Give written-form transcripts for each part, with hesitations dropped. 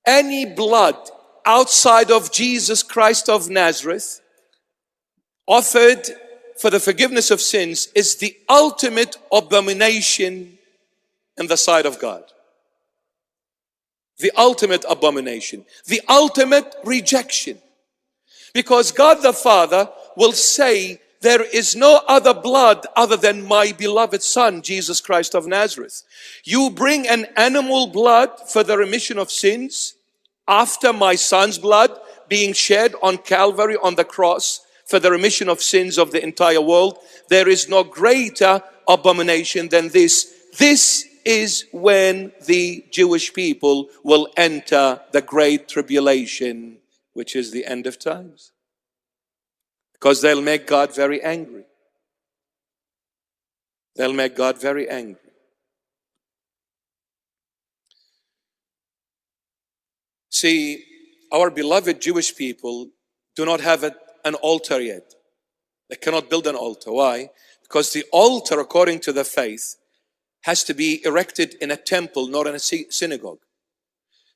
any blood outside of Jesus Christ of Nazareth offered for the forgiveness of sins is the ultimate abomination in the sight of God. The ultimate abomination, the ultimate rejection. Because God the Father will say, there is no other blood other than my beloved Son, Jesus Christ of Nazareth. You bring an animal blood for the remission of sins after my Son's blood being shed on Calvary on the cross for the remission of sins of the entire world. There is no greater abomination than this. This is when the Jewish people will enter the great tribulation, which is the end of times. Because they'll make God very angry. They'll make God very angry. See, our beloved Jewish people do not have an altar yet. They cannot build an altar. Why? Because the altar, according to the faith, has to be erected in a temple, not in a synagogue.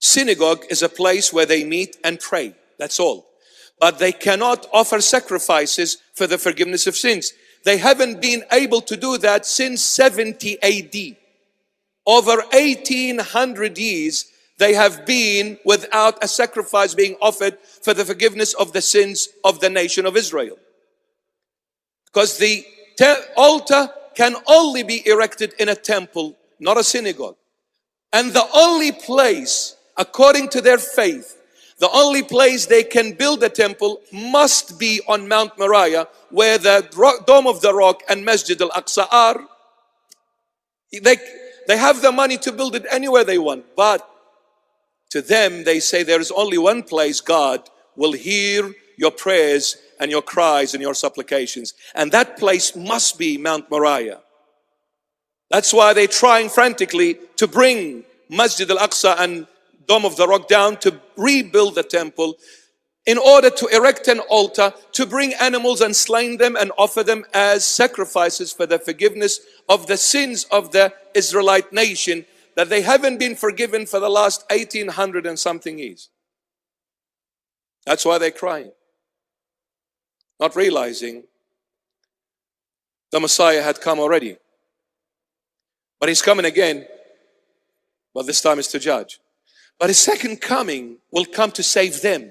Synagogue is a place where they meet and pray. That's all. But they cannot offer sacrifices for the forgiveness of sins. They haven't been able to do that since 70 AD. Over 1800 years, they have been without a sacrifice being offered for the forgiveness of the sins of the nation of Israel. Because the altar can only be erected in a temple, not a synagogue. And the only place, according to their faith, the only place they can build a temple must be on Mount Moriah, where the Dome of the Rock and Masjid al-Aqsa are. They have the money to build it anywhere they want. But to them, they say there is only one place God will hear your prayers and your cries and your supplications. And that place must be Mount Moriah. That's why they're trying frantically to bring Masjid al-Aqsa and Dome of the Rock down to rebuild the temple in order to erect an altar, to bring animals and slay them and offer them as sacrifices for the forgiveness of the sins of the Israelite nation that they haven't been forgiven for the last 1800 and something years. That's why they're crying. Not realizing the Messiah had come already. But he's coming again, but this time is to judge. But his second coming will come to save them.